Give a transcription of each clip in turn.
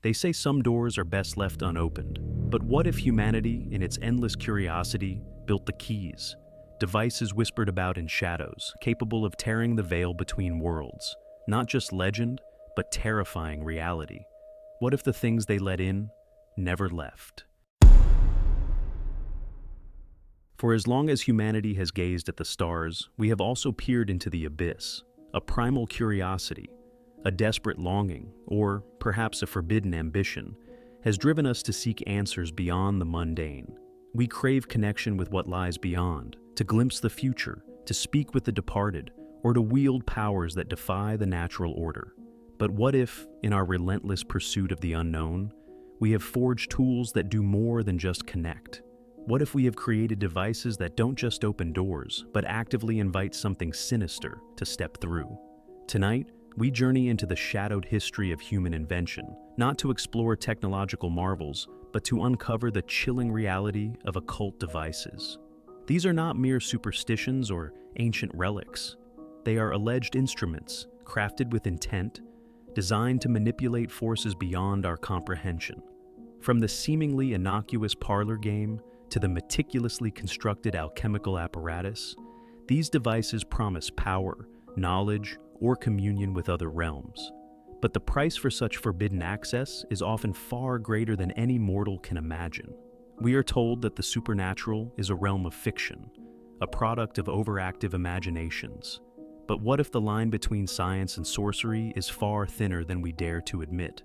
They say some doors are best left unopened. But what if humanity, in its endless curiosity, built the keys? Devices whispered about in shadows, capable of tearing the veil between worlds. Not just legend, but terrifying reality. What if the things they let in never left? For as long as humanity has gazed at the stars, we have also peered into the abyss. A primal curiosity, a desperate longing, or perhaps a forbidden ambition, has driven us to seek answers beyond the mundane. We crave connection with what lies beyond, to glimpse the future, to speak with the departed, or to wield powers that defy the natural order. But what if, in our relentless pursuit of the unknown, we have forged tools that do more than just connect? What if we have created devices that don't just open doors, but actively invite something sinister to step through? Tonight, we journey into the shadowed history of human invention, not to explore technological marvels, but to uncover the chilling reality of occult devices. These are not mere superstitions or ancient relics. They are alleged instruments, crafted with intent, designed to manipulate forces beyond our comprehension. From the seemingly innocuous parlor game to the meticulously constructed alchemical apparatus, these devices promise power, knowledge, or communion with other realms. But the price for such forbidden access is often far greater than any mortal can imagine. We are told that the supernatural is a realm of fiction, a product of overactive imaginations. But what if the line between science and sorcery is far thinner than we dare to admit?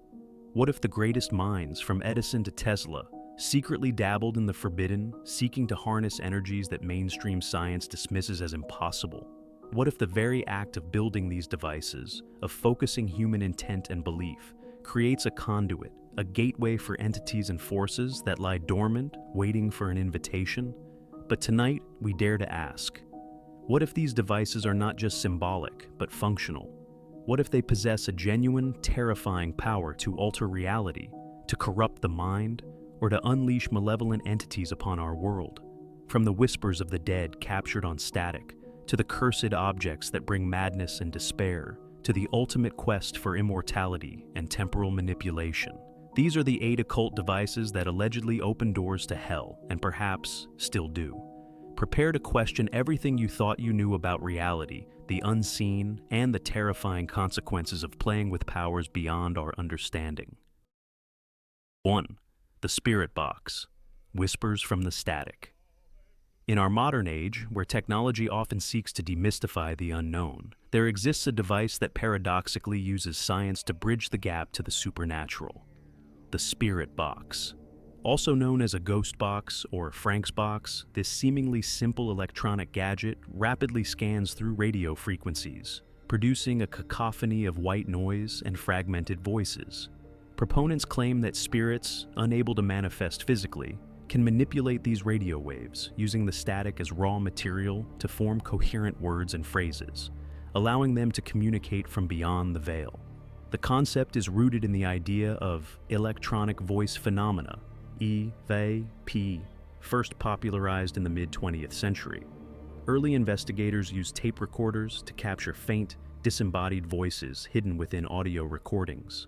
What if the greatest minds, from Edison to Tesla, secretly dabbled in the forbidden, seeking to harness energies that mainstream science dismisses as impossible? What if the very act of building these devices, of focusing human intent and belief, creates a conduit, a gateway for entities and forces that lie dormant, waiting for an invitation? But tonight, we dare to ask, what if these devices are not just symbolic, but functional? What if they possess a genuine, terrifying power to alter reality, to corrupt the mind, or to unleash malevolent entities upon our world? From the whispers of the dead captured on static, to the cursed objects that bring madness and despair, to the ultimate quest for immortality and temporal manipulation. These are the 8 occult devices that allegedly open doors to hell, and perhaps still do. Prepare to question everything you thought you knew about reality, the unseen, and the terrifying consequences of playing with powers beyond our understanding. 1. The Spirit Box. Whispers from the Static. In our modern age, where technology often seeks to demystify the unknown, there exists a device that paradoxically uses science to bridge the gap to the supernatural. The Spirit Box. Also known as a ghost box or Frank's box, this seemingly simple electronic gadget rapidly scans through radio frequencies, producing a cacophony of white noise and fragmented voices. Proponents claim that spirits, unable to manifest physically, can manipulate these radio waves, using the static as raw material to form coherent words and phrases, allowing them to communicate from beyond the veil. The concept is rooted in the idea of electronic voice phenomena, EVP, first popularized in the mid-20th century. Early investigators used tape recorders to capture faint, disembodied voices hidden within audio recordings.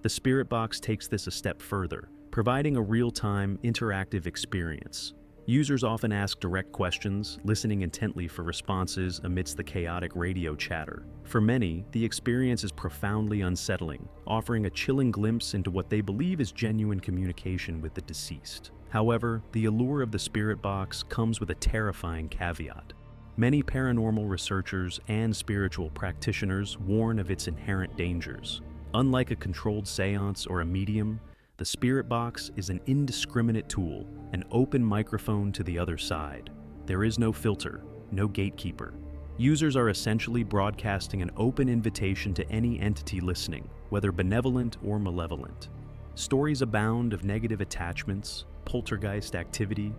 The Spirit Box takes this a step further, providing a real-time, interactive experience. Users often ask direct questions, listening intently for responses amidst the chaotic radio chatter. For many, the experience is profoundly unsettling, offering a chilling glimpse into what they believe is genuine communication with the deceased. However, the allure of the Spirit Box comes with a terrifying caveat. Many paranormal researchers and spiritual practitioners warn of its inherent dangers. Unlike a controlled seance or a medium, the Spirit Box is an indiscriminate tool, an open microphone to the other side. There is no filter, no gatekeeper. Users are essentially broadcasting an open invitation to any entity listening, whether benevolent or malevolent. Stories abound of negative attachments, poltergeist activity,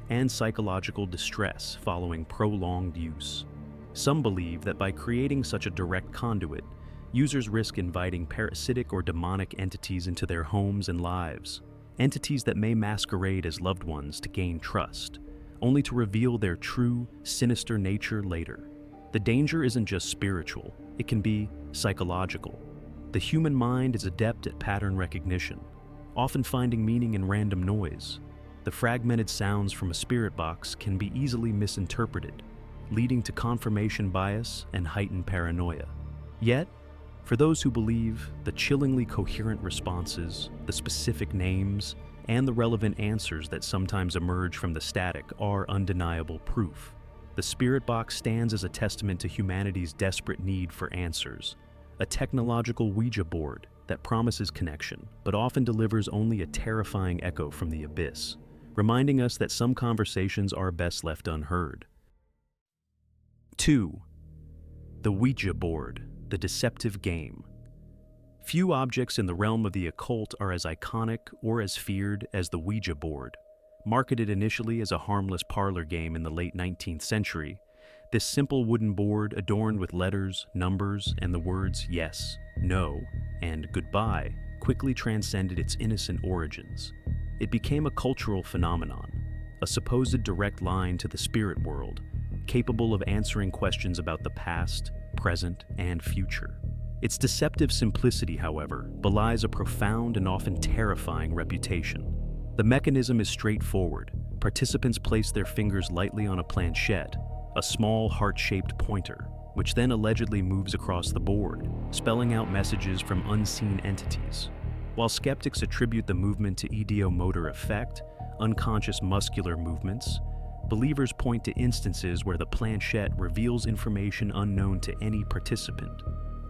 and psychological distress following prolonged use. Some believe that by creating such a direct conduit, users risk inviting parasitic or demonic entities into their homes and lives, entities that may masquerade as loved ones to gain trust, only to reveal their true, sinister nature later. The danger isn't just spiritual, it can be psychological. The human mind is adept at pattern recognition, often finding meaning in random noise. The fragmented sounds from a spirit box can be easily misinterpreted, leading to confirmation bias and heightened paranoia. Yet, for those who believe, the chillingly coherent responses, the specific names, and the relevant answers that sometimes emerge from the static are undeniable proof. The spirit box stands as a testament to humanity's desperate need for answers, a technological Ouija board that promises connection, but often delivers only a terrifying echo from the abyss, reminding us that some conversations are best left unheard. 2. The Ouija board, the deceptive game. Few objects in the realm of the occult are as iconic or as feared as the Ouija board. Marketed initially as a harmless parlor game in the late 19th century, this simple wooden board adorned with letters, numbers, and the words yes, no, and goodbye quickly transcended its innocent origins. It became a cultural phenomenon, a supposed direct line to the spirit world, capable of answering questions about the past, present, and future. Its deceptive simplicity, however, belies a profound and often terrifying reputation. The mechanism is straightforward. Participants place their fingers lightly on a planchette, a small heart-shaped pointer, which then allegedly moves across the board, spelling out messages from unseen entities. While skeptics attribute the movement to idiomotor effect, unconscious muscular movements, believers point to instances where the planchette reveals information unknown to any participant,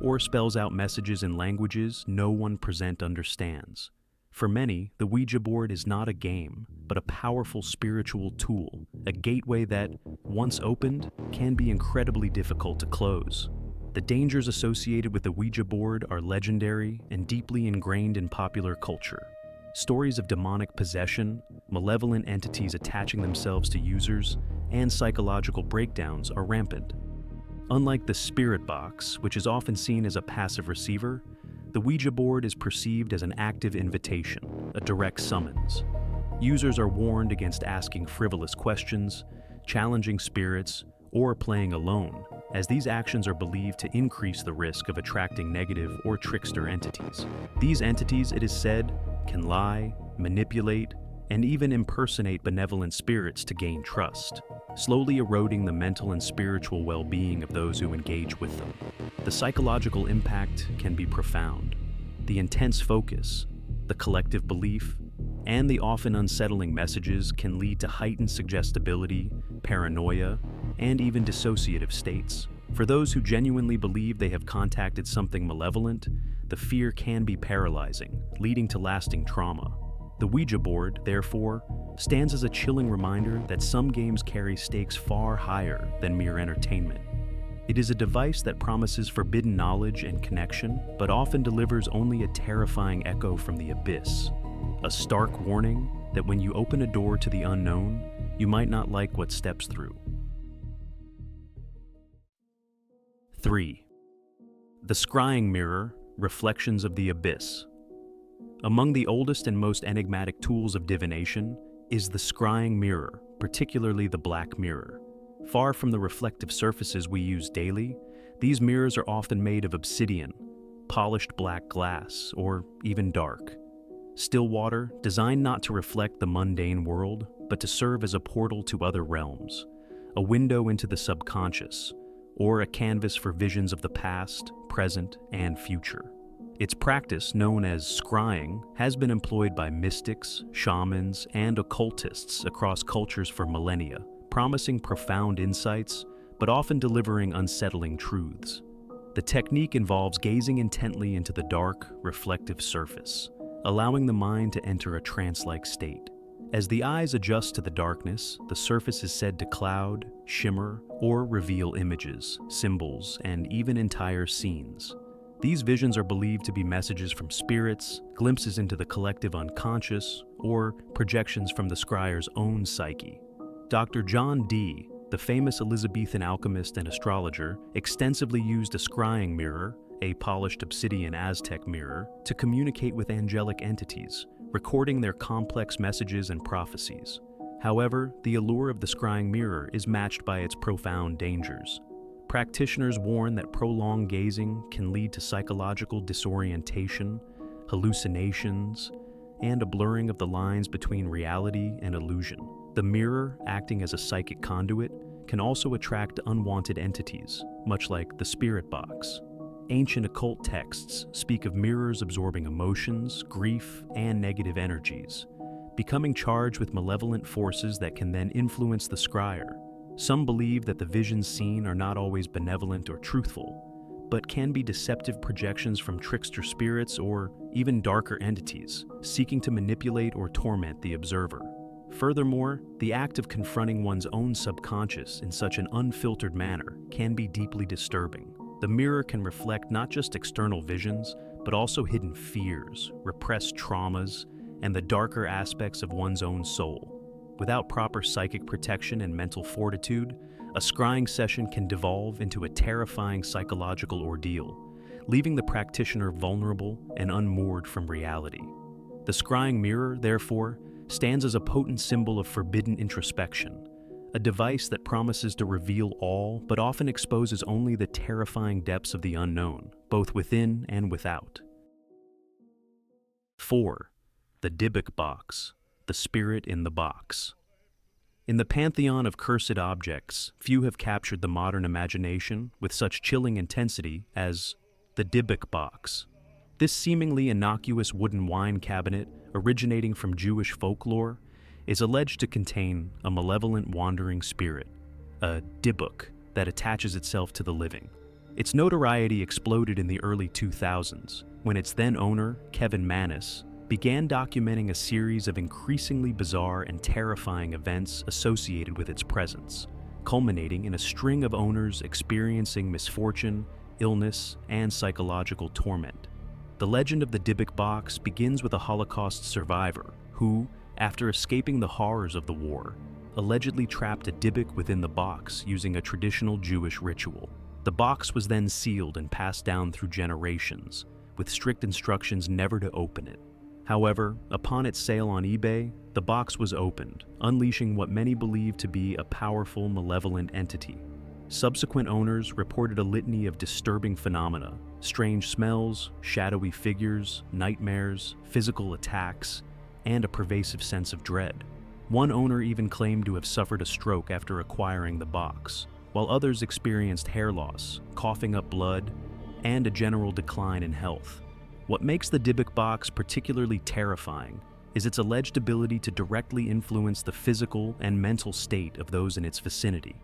or spells out messages in languages no one present understands. For many, the Ouija board is not a game, but a powerful spiritual tool, a gateway that, once opened, can be incredibly difficult to close. The dangers associated with the Ouija board are legendary and deeply ingrained in popular culture. Stories of demonic possession, malevolent entities attaching themselves to users, and psychological breakdowns are rampant. Unlike the spirit box, which is often seen as a passive receiver, the Ouija board is perceived as an active invitation, a direct summons. Users are warned against asking frivolous questions, challenging spirits, or playing alone, as these actions are believed to increase the risk of attracting negative or trickster entities. These entities, it is said, can lie, manipulate, and even impersonate benevolent spirits to gain trust, slowly eroding the mental and spiritual well-being of those who engage with them. The psychological impact can be profound. The intense focus, the collective belief, and the often unsettling messages can lead to heightened suggestibility, paranoia, and even dissociative states. For those who genuinely believe they have contacted something malevolent, the fear can be paralyzing, leading to lasting trauma. The Ouija board, therefore, stands as a chilling reminder that some games carry stakes far higher than mere entertainment. It is a device that promises forbidden knowledge and connection, but often delivers only a terrifying echo from the abyss. A stark warning that when you open a door to the unknown, you might not like what steps through. 3. The Scrying Mirror, Reflections of the Abyss. Among the oldest and most enigmatic tools of divination is the scrying mirror, particularly the black mirror. Far from the reflective surfaces we use daily, these mirrors are often made of obsidian, polished black glass, or even dark. Still water, designed not to reflect the mundane world, but to serve as a portal to other realms, a window into the subconscious, or a canvas for visions of the past, present, and future. Its practice, known as scrying, has been employed by mystics, shamans, and occultists across cultures for millennia, promising profound insights, but often delivering unsettling truths. The technique involves gazing intently into the dark, reflective surface, allowing the mind to enter a trance-like state. As the eyes adjust to the darkness, the surface is said to cloud, shimmer, or reveal images, symbols, and even entire scenes. These visions are believed to be messages from spirits, glimpses into the collective unconscious, or projections from the scryer's own psyche. Dr. John Dee, the famous Elizabethan alchemist and astrologer, extensively used a scrying mirror, a polished obsidian Aztec mirror, to communicate with angelic entities, recording their complex messages and prophecies. However, the allure of the scrying mirror is matched by its profound dangers. Practitioners warn that prolonged gazing can lead to psychological disorientation, hallucinations, and a blurring of the lines between reality and illusion. The mirror, acting as a psychic conduit, can also attract unwanted entities, much like the spirit box. Ancient occult texts speak of mirrors absorbing emotions, grief, and negative energies, becoming charged with malevolent forces that can then influence the scryer. Some believe that the visions seen are not always benevolent or truthful, but can be deceptive projections from trickster spirits or even darker entities, seeking to manipulate or torment the observer. Furthermore, the act of confronting one's own subconscious in such an unfiltered manner can be deeply disturbing. The mirror can reflect not just external visions, but also hidden fears, repressed traumas, and the darker aspects of one's own soul. Without proper psychic protection and mental fortitude, a scrying session can devolve into a terrifying psychological ordeal, leaving the practitioner vulnerable and unmoored from reality. The scrying mirror, therefore, stands as a potent symbol of forbidden introspection, a device that promises to reveal all but often exposes only the terrifying depths of the unknown, both within and without. 4. The Dybbuk box, the spirit in the box. In the pantheon of cursed objects, few have captured the modern imagination with such chilling intensity as the Dybbuk box. This seemingly innocuous wooden wine cabinet, originating from Jewish folklore, is alleged to contain a malevolent wandering spirit, a Dybbuk, that attaches itself to the living. Its notoriety exploded in the early 2000s, when its then owner, Kevin Mannis, began documenting a series of increasingly bizarre and terrifying events associated with its presence, culminating in a string of owners experiencing misfortune, illness, and psychological torment. The legend of the Dybbuk box begins with a Holocaust survivor who, after escaping the horrors of the war, allegedly trapped a Dybbuk within the box using a traditional Jewish ritual. The box was then sealed and passed down through generations, with strict instructions never to open it. However, upon its sale on eBay, the box was opened, unleashing what many believe to be a powerful, malevolent entity. Subsequent owners reported a litany of disturbing phenomena: strange smells, shadowy figures, nightmares, physical attacks, and a pervasive sense of dread. One owner even claimed to have suffered a stroke after acquiring the box, while others experienced hair loss, coughing up blood, and a general decline in health. What makes the Dybbuk box particularly terrifying is its alleged ability to directly influence the physical and mental state of those in its vicinity.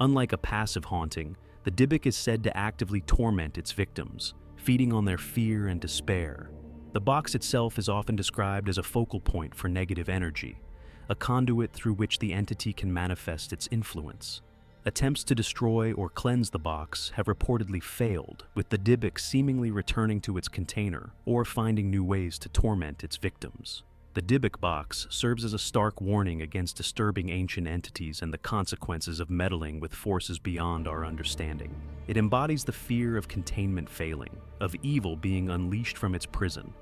Unlike a passive haunting, the Dybbuk is said to actively torment its victims, feeding on their fear and despair. The box itself is often described as a focal point for negative energy, a conduit through which the entity can manifest its influence. Attempts to destroy or cleanse the box have reportedly failed, with the Dybbuk seemingly returning to its container or finding new ways to torment its victims. The Dybbuk box serves as a stark warning against disturbing ancient entities and the consequences of meddling with forces beyond our understanding. It embodies the fear of containment failing, of evil being unleashed from its prison,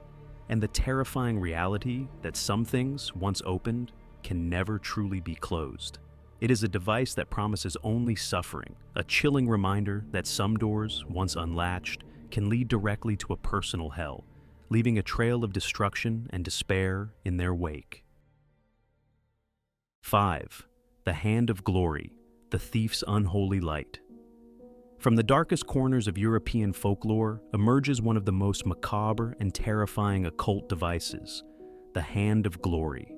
and the terrifying reality that some things, once opened, can never truly be closed. It is a device that promises only suffering, a chilling reminder that some doors, once unlatched, can lead directly to a personal hell, leaving a trail of destruction and despair in their wake. 5. The Hand of Glory, the Thief's Unholy Light. From the darkest corners of European folklore emerges one of the most macabre and terrifying occult devices, the Hand of Glory.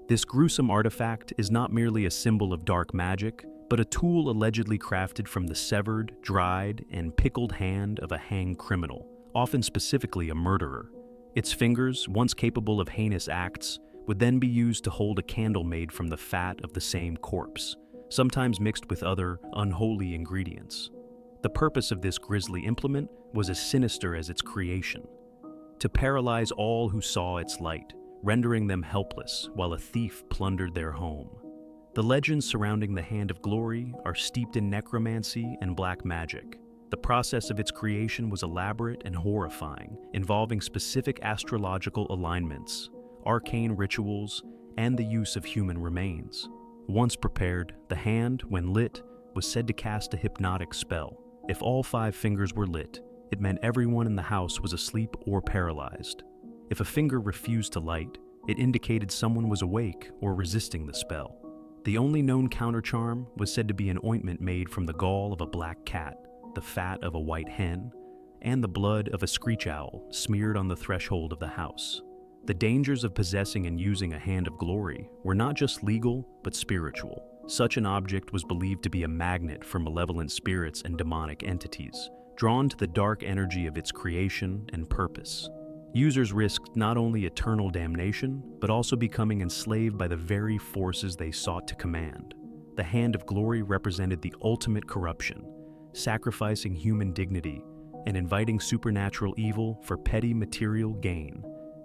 This gruesome artifact is not merely a symbol of dark magic, but a tool allegedly crafted from the severed, dried, and pickled hand of a hanged criminal, often specifically a murderer. Its fingers, once capable of heinous acts, would then be used to hold a candle made from the fat of the same corpse, sometimes mixed with other unholy ingredients. The purpose of this grisly implement was as sinister as its creation: to paralyze all who saw its light, rendering them helpless while a thief plundered their home. The legends surrounding the Hand of Glory are steeped in necromancy and black magic. The process of its creation was elaborate and horrifying, involving specific astrological alignments, arcane rituals, and the use of human remains. Once prepared, the hand, when lit, was said to cast a hypnotic spell. If all 5 fingers were lit, it meant everyone in the house was asleep or paralyzed. If a finger refused to light, it indicated someone was awake or resisting the spell. The only known countercharm was said to be an ointment made from the gall of a black cat, the fat of a white hen, and the blood of a screech owl smeared on the threshold of the house. The dangers of possessing and using a hand of glory were not just legal, but spiritual. Such an object was believed to be a magnet for malevolent spirits and demonic entities, drawn to the dark energy of its creation and purpose. Users risked not only eternal damnation, but also becoming enslaved by the very forces they sought to command. The hand of glory represented the ultimate corruption, sacrificing human dignity and inviting supernatural evil for petty material gain.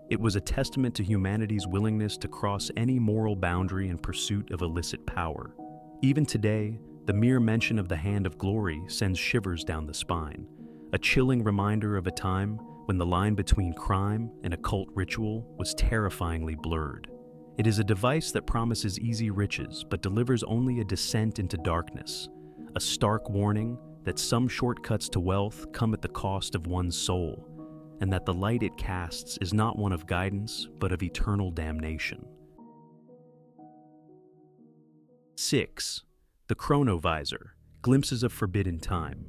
It was a testament to humanity's willingness to cross any moral boundary in pursuit of illicit power. Even today, the mere mention of the hand of glory sends shivers down the spine, a chilling reminder of a time when the line between crime and occult ritual was terrifyingly blurred. It is a device that promises easy riches but delivers only a descent into darkness, a stark warning that some shortcuts to wealth come at the cost of one's soul, and that the light it casts is not one of guidance but of eternal damnation. 6. The chronovisor, glimpses of forbidden time.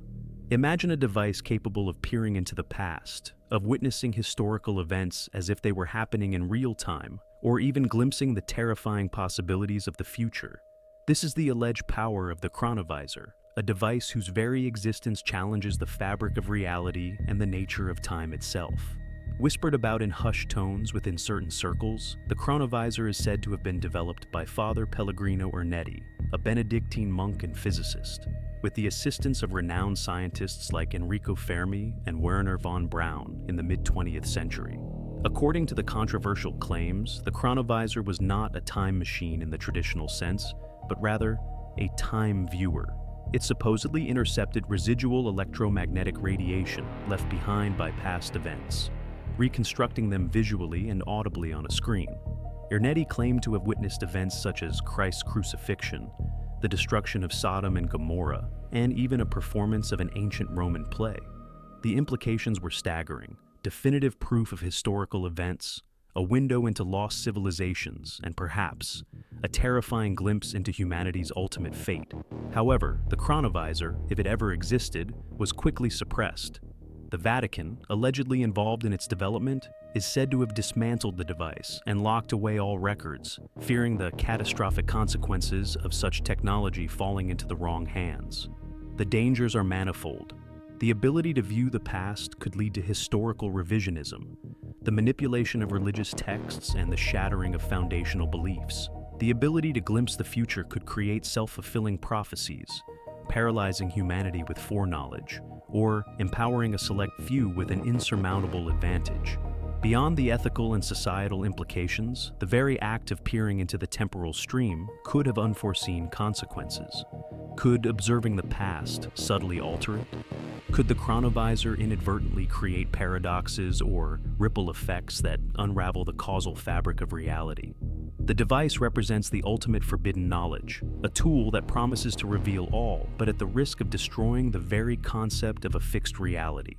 Imagine a device capable of peering into the past, of witnessing historical events as if they were happening in real time, or even glimpsing the terrifying possibilities of the future. This is the alleged power of the chronovisor, a device whose very existence challenges the fabric of reality and the nature of time itself. Whispered about in hushed tones within certain circles, the chronovisor is said to have been developed by Father Pellegrino Ernetti, a Benedictine monk and physicist, with the assistance of renowned scientists like Enrico Fermi and Werner von Braun in the mid-20th century. According to the controversial claims, the chronovisor was not a time machine in the traditional sense, but rather a time viewer. It supposedly intercepted residual electromagnetic radiation left behind by past events, reconstructing them visually and audibly on a screen. Ernetti claimed to have witnessed events such as Christ's crucifixion, the destruction of Sodom and Gomorrah, and even a performance of an ancient Roman play. The implications were staggering: definitive proof of historical events, a window into lost civilizations, and perhaps a terrifying glimpse into humanity's ultimate fate. However, the chronovisor, if it ever existed, was quickly suppressed. The Vatican, allegedly involved in its development, is said to have dismantled the device and locked away all records, fearing the catastrophic consequences of such technology falling into the wrong hands. The dangers are manifold. The ability to view the past could lead to historical revisionism, the manipulation of religious texts, and the shattering of foundational beliefs. The ability to glimpse the future could create self-fulfilling prophecies, paralyzing humanity with foreknowledge, or empowering a select few with an insurmountable advantage. Beyond the ethical and societal implications, the very act of peering into the temporal stream could have unforeseen consequences. Could observing the past subtly alter it? Could the chronovisor inadvertently create paradoxes or ripple effects that unravel the causal fabric of reality? The device represents the ultimate forbidden knowledge, a tool that promises to reveal all, but at the risk of destroying the very concept of a fixed reality.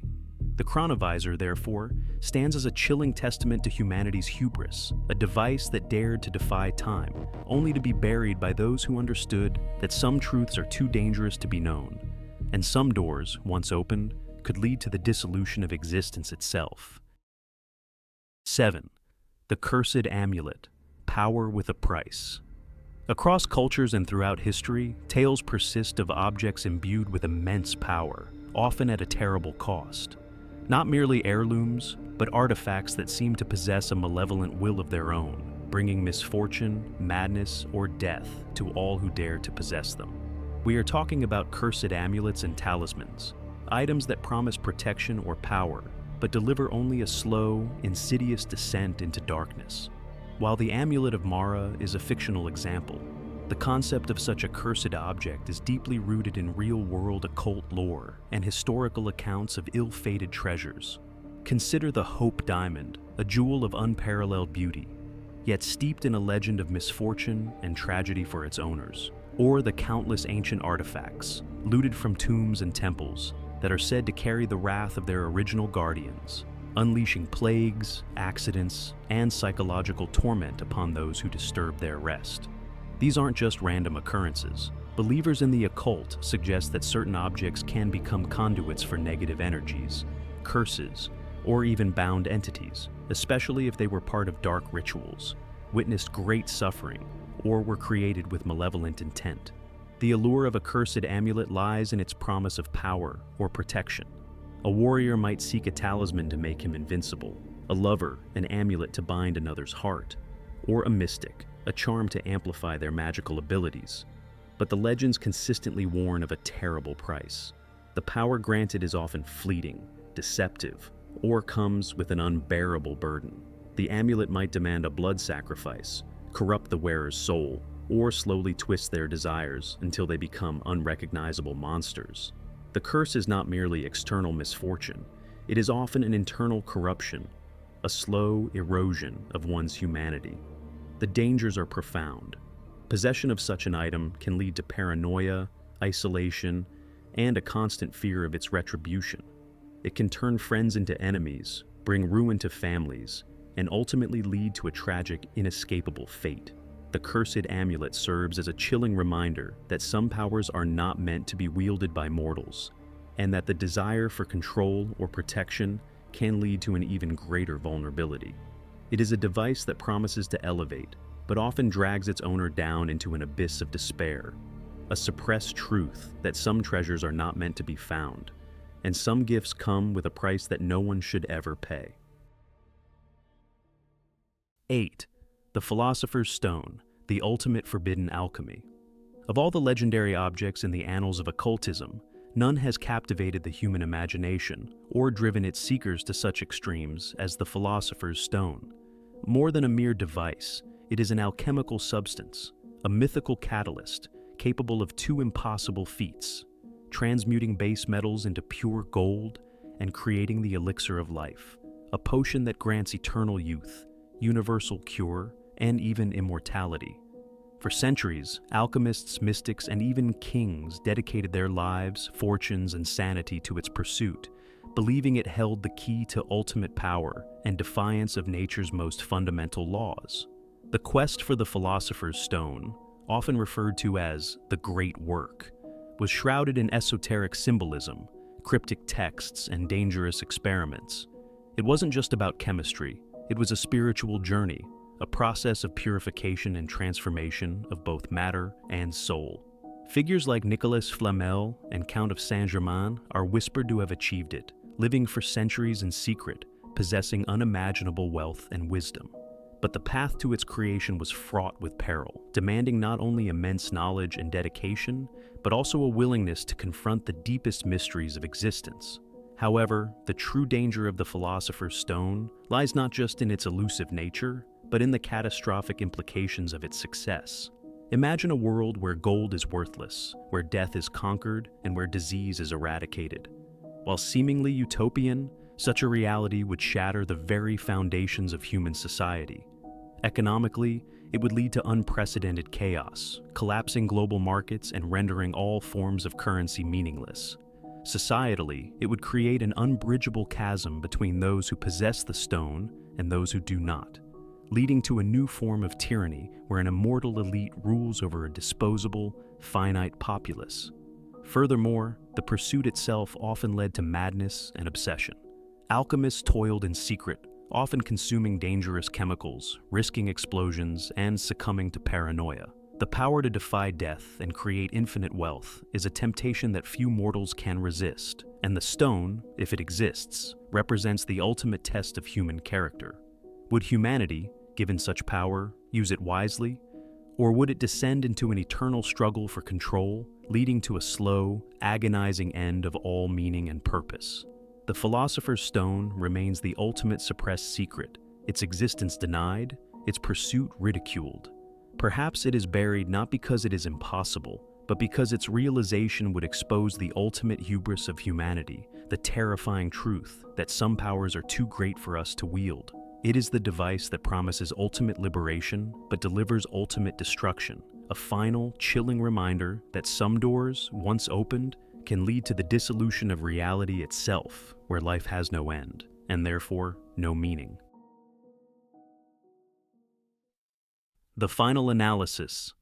The chronovisor, therefore, stands as a chilling testament to humanity's hubris, a device that dared to defy time, only to be buried by those who understood that some truths are too dangerous to be known, and some doors, once opened, could lead to the dissolution of existence itself. 7. The cursed amulet, power with a price. Across cultures and throughout history, tales persist of objects imbued with immense power, often at a terrible cost. Not merely heirlooms, but artifacts that seem to possess a malevolent will of their own, bringing misfortune, madness, or death to all who dare to possess them. We are talking about cursed amulets and talismans, items that promise protection or power, but deliver only a slow, insidious descent into darkness. While the Amulet of Mara is a fictional example, the concept of such a cursed object is deeply rooted in real-world occult lore and historical accounts of ill-fated treasures. Consider the Hope Diamond, a jewel of unparalleled beauty, yet steeped in a legend of misfortune and tragedy for its owners. or the countless ancient artifacts, looted from tombs and temples, that are said to carry the wrath of their original guardians, unleashing plagues, accidents, and psychological torment upon those who disturb their rest. These aren't just random occurrences. Believers in the occult suggest that certain objects can become conduits for negative energies, curses, or even bound entities, especially if they were part of dark rituals, witnessed great suffering, or were created with malevolent intent. The allure of a cursed amulet lies in its promise of power or protection. A warrior might seek a talisman to make him invincible, a lover an amulet to bind another's heart, or a mystic a charm to amplify their magical abilities. But the legends consistently warn of a terrible price. The power granted is often fleeting, deceptive, or comes with an unbearable burden. The amulet might demand a blood sacrifice, corrupt the wearer's soul, or slowly twist their desires until they become unrecognizable monsters. The curse is not merely external misfortune, it is often an internal corruption, a slow erosion of one's humanity. The dangers are profound. Possession of such an item can lead to paranoia, isolation, and a constant fear of its retribution. It can turn friends into enemies, bring ruin to families, and ultimately lead to a tragic, inescapable fate. The cursed amulet serves as a chilling reminder that some powers are not meant to be wielded by mortals, and that the desire for control or protection can lead to an even greater vulnerability. It is a device that promises to elevate, but often drags its owner down into an abyss of despair, a suppressed truth that some treasures are not meant to be found, and some gifts come with a price that no one should ever pay. 8. The Philosopher's Stone, the ultimate forbidden alchemy. Of all the legendary objects in the annals of occultism, none has captivated the human imagination or driven its seekers to such extremes as the Philosopher's Stone. More than a mere device, it is an alchemical substance, a mythical catalyst capable of two impossible feats: transmuting base metals into pure gold and creating the elixir of life, a potion that grants eternal youth, universal cure, and even immortality. For centuries, alchemists, mystics, and even kings dedicated their lives, fortunes, and sanity to its pursuit, believing it held the key to ultimate power and defiance of nature's most fundamental laws. The quest for the Philosopher's Stone, often referred to as the Great Work, was shrouded in esoteric symbolism, cryptic texts, and dangerous experiments. It wasn't just about chemistry, it was a spiritual journey, a process of purification and transformation of both matter and soul. Figures like Nicolas Flamel and Count of Saint-Germain are whispered to have achieved it, living for centuries in secret, possessing unimaginable wealth and wisdom. But the path to its creation was fraught with peril, demanding not only immense knowledge and dedication, but also a willingness to confront the deepest mysteries of existence. However, the true danger of the Philosopher's Stone lies not just in its elusive nature, but in the catastrophic implications of its success. Imagine a world where gold is worthless, where death is conquered, and where disease is eradicated. While seemingly utopian, such a reality would shatter the very foundations of human society. Economically, it would lead to unprecedented chaos, collapsing global markets and rendering all forms of currency meaningless. Societally, it would create an unbridgeable chasm between those who possess the stone and those who do not, leading to a new form of tyranny where an immortal elite rules over a disposable, finite populace. Furthermore, the pursuit itself often led to madness and obsession. Alchemists toiled in secret, often consuming dangerous chemicals, risking explosions, and succumbing to paranoia. The power to defy death and create infinite wealth is a temptation that few mortals can resist, and the stone, if it exists, represents the ultimate test of human character. Would humanity, given such power, use it wisely? Or would it descend into an eternal struggle for control, leading to a slow, agonizing end of all meaning and purpose? The Philosopher's Stone remains the ultimate suppressed secret, its existence denied, its pursuit ridiculed. Perhaps it is buried not because it is impossible, but because its realization would expose the ultimate hubris of humanity, the terrifying truth that some powers are too great for us to wield. It is the device that promises ultimate liberation, but delivers ultimate destruction, a final, chilling reminder that some doors, once opened, can lead to the dissolution of reality itself, where life has no end, and therefore no meaning. The final analysis.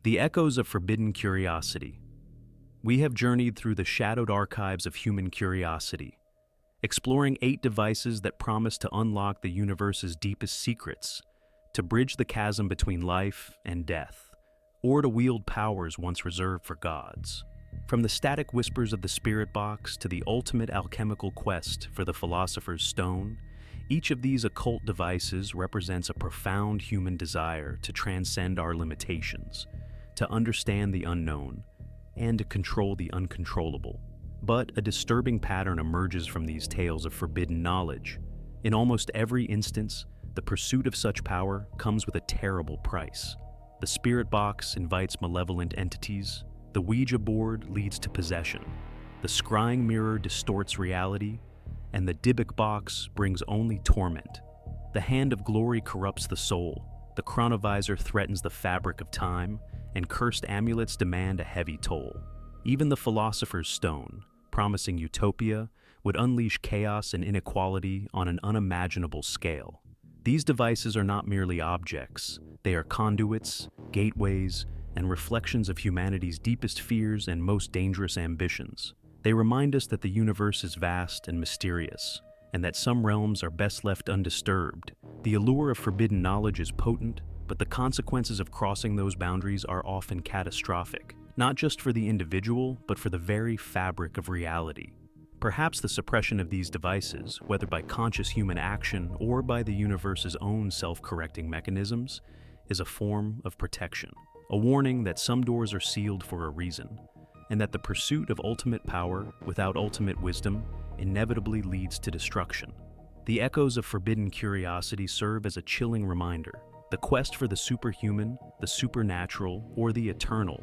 The echoes of forbidden curiosity. We have journeyed through the shadowed archives of human curiosity, exploring 8 devices that promise to unlock the universe's deepest secrets, to bridge the chasm between life and death, or to wield powers once reserved for gods. From the static whispers of the spirit box to the ultimate alchemical quest for the philosopher's stone, each of these occult devices represents a profound human desire to transcend our limitations, to understand the unknown, and to control the uncontrollable. But a disturbing pattern emerges from these tales of forbidden knowledge. In almost every instance, the pursuit of such power comes with a terrible price. The spirit box invites malevolent entities, the Ouija board leads to possession, the scrying mirror distorts reality, and the Dybbuk box brings only torment. The hand of glory corrupts the soul, the chronovisor threatens the fabric of time, and cursed amulets demand a heavy toll. Even the philosopher's stone, promising utopia, would unleash chaos and inequality on an unimaginable scale. These devices are not merely objects, they are conduits, gateways, and reflections of humanity's deepest fears and most dangerous ambitions. They remind us that the universe is vast and mysterious, and that some realms are best left undisturbed. The allure of forbidden knowledge is potent, but the consequences of crossing those boundaries are often catastrophic, not just for the individual, but for the very fabric of reality. Perhaps the suppression of these devices, whether by conscious human action or by the universe's own self-correcting mechanisms, is a form of protection, a warning that some doors are sealed for a reason, and that the pursuit of ultimate power without ultimate wisdom inevitably leads to destruction. The echoes of forbidden curiosity serve as a chilling reminder. The quest for the superhuman, the supernatural, or the eternal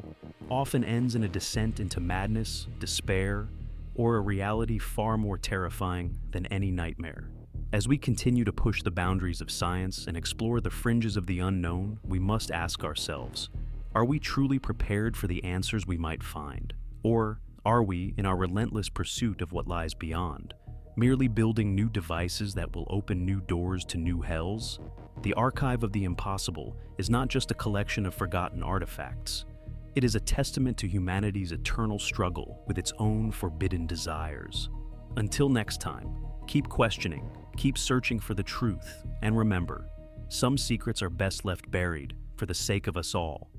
often ends in a descent into madness, despair, or a reality far more terrifying than any nightmare. As we continue to push the boundaries of science and explore the fringes of the unknown, we must ask ourselves, are we truly prepared for the answers we might find? Or are we, in our relentless pursuit of what lies beyond, merely building new devices that will open new doors to new hells? The Archive of the Impossible is not just a collection of forgotten artifacts. It is a testament to humanity's eternal struggle with its own forbidden desires. Until next time, keep questioning, keep searching for the truth, and remember, some secrets are best left buried for the sake of us all.